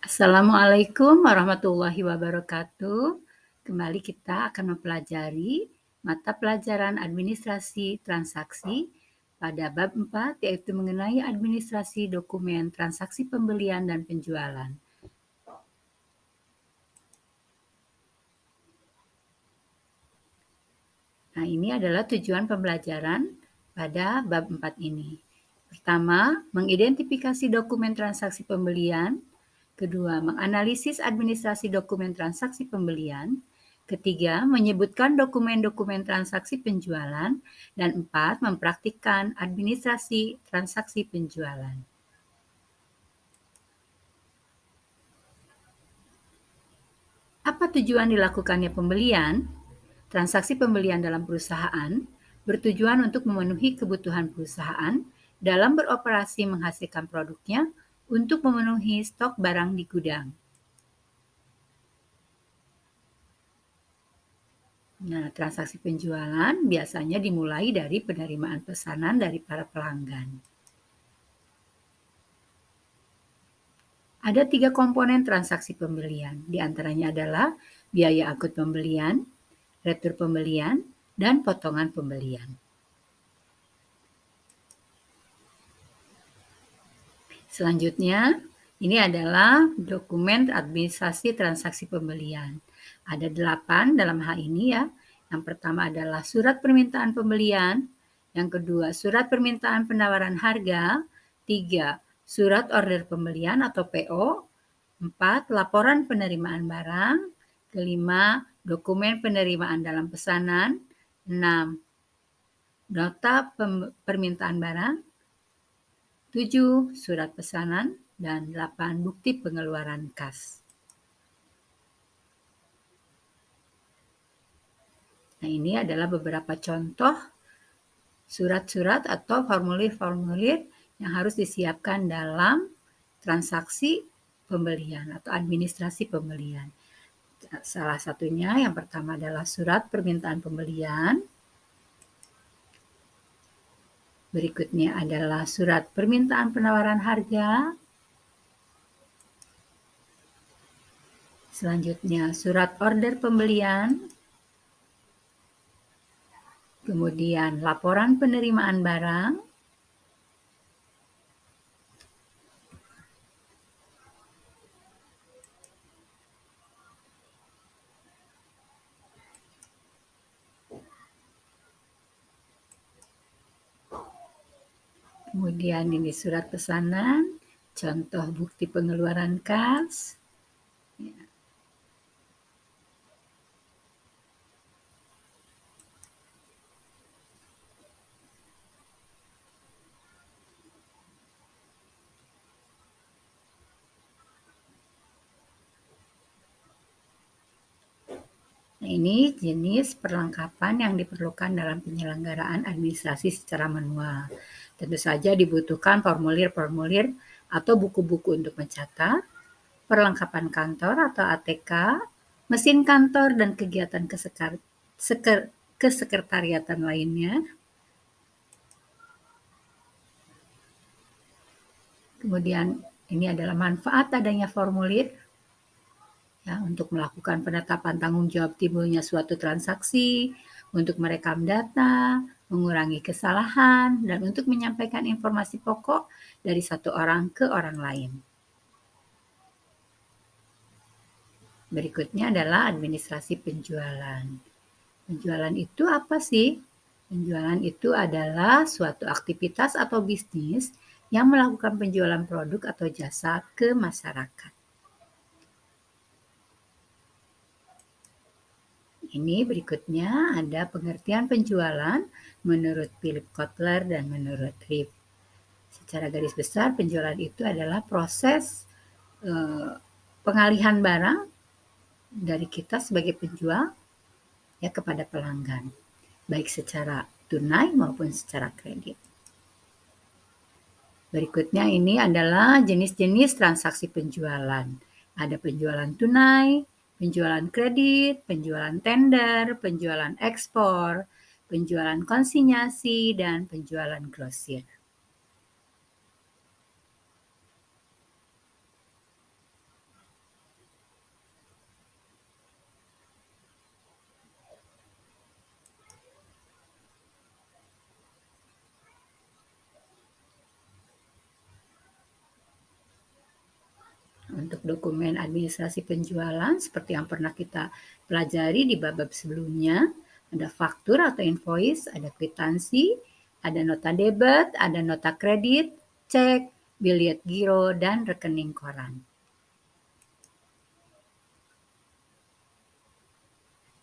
Assalamualaikum warahmatullahi wabarakatuh. Kembali kita akan mempelajari mata pelajaran administrasi transaksi pada bab 4, yaitu mengenai administrasi dokumen transaksi pembelian dan penjualan. Nah, ini adalah tujuan pembelajaran pada bab 4 ini. Pertama, mengidentifikasi dokumen transaksi pembelian. Kedua, menganalisis administrasi dokumen transaksi pembelian. Ketiga, menyebutkan dokumen-dokumen transaksi penjualan. Dan empat, mempraktikkan administrasi transaksi penjualan. Apa tujuan dilakukannya pembelian? Transaksi pembelian dalam perusahaan bertujuan untuk memenuhi kebutuhan perusahaan dalam beroperasi menghasilkan produknya untuk memenuhi stok barang di gudang. Nah, transaksi penjualan biasanya dimulai dari penerimaan pesanan dari para pelanggan. Ada 3 komponen transaksi pembelian, di antaranya adalah biaya angkut pembelian, retur pembelian, dan potongan pembelian. Selanjutnya, ini adalah dokumen administrasi transaksi pembelian. Ada 8 dalam hal ini ya. Yang pertama adalah surat permintaan pembelian, yang kedua surat permintaan penawaran harga, 3 surat order pembelian atau PO, 4 laporan penerimaan barang, kelima dokumen penerimaan dalam pesanan, 6 nota permintaan barang, 7 surat pesanan, dan 8 bukti pengeluaran kas. Nah, ini adalah beberapa contoh surat-surat atau formulir-formulir yang harus disiapkan dalam transaksi pembelian atau administrasi pembelian. Salah satunya yang pertama adalah surat permintaan pembelian. Berikutnya adalah surat permintaan penawaran harga. Selanjutnya surat order pembelian. Kemudian laporan penerimaan barang. Kemudian ini surat pesanan, contoh bukti pengeluaran kas. Ya. Nah, ini jenis perlengkapan yang diperlukan dalam penyelenggaraan administrasi secara manual. Tentu saja dibutuhkan formulir-formulir atau buku-buku untuk mencatat, perlengkapan kantor atau ATK, mesin kantor dan kegiatan kesekretariatan lainnya. Kemudian ini adalah manfaat adanya formulir ya, untuk melakukan penetapan tanggung jawab timbulnya suatu transaksi, untuk merekam data, mengurangi kesalahan, dan untuk menyampaikan informasi pokok dari satu orang ke orang lain. Berikutnya adalah administrasi penjualan. Penjualan itu apa sih? Penjualan itu adalah suatu aktivitas atau bisnis yang melakukan penjualan produk atau jasa ke masyarakat. Ini berikutnya ada pengertian penjualan menurut Philip Kotler dan menurut Reeve. Secara garis besar, penjualan itu adalah proses pengalihan barang dari kita sebagai penjual ya kepada pelanggan, baik secara tunai maupun secara kredit. Berikutnya ini adalah jenis-jenis transaksi penjualan. Ada penjualan tunai, penjualan kredit, penjualan tender, penjualan ekspor, penjualan konsinyasi, dan penjualan grosir. Untuk dokumen administrasi penjualan seperti yang pernah kita pelajari di bab sebelumnya, ada faktur atau invoice, ada kwitansi, ada nota debit, ada nota kredit, cek, biliet giro, dan rekening koran.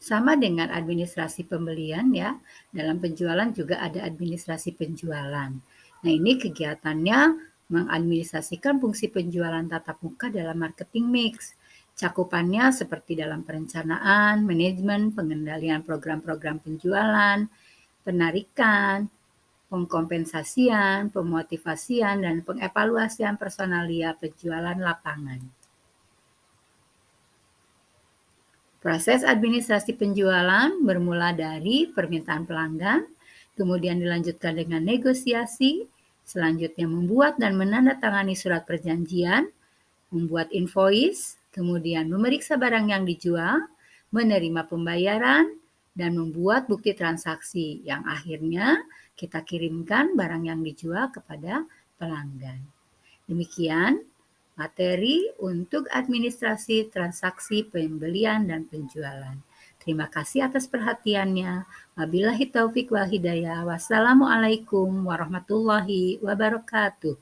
Sama dengan administrasi pembelian ya, dalam penjualan juga ada administrasi penjualan. Nah, ini kegiatannya mengadministrasikan fungsi penjualan tatap muka dalam marketing mix. Cakupannya seperti dalam perencanaan, manajemen, pengendalian program-program penjualan, penarikan, pengkompensasian, pemotivasian, dan pengevaluasian personalia penjualan lapangan. Proses administrasi penjualan bermula dari permintaan pelanggan, kemudian dilanjutkan dengan negosiasi, selanjutnya membuat dan menandatangani surat perjanjian, membuat invoice, kemudian memeriksa barang yang dijual, menerima pembayaran, dan membuat bukti transaksi yang akhirnya kita kirimkan barang yang dijual kepada pelanggan. Demikian materi untuk administrasi transaksi pembelian dan penjualan. Terima kasih atas perhatiannya. Wabillahi taufik wal hidayah. Wassalamualaikum warahmatullahi wabarakatuh.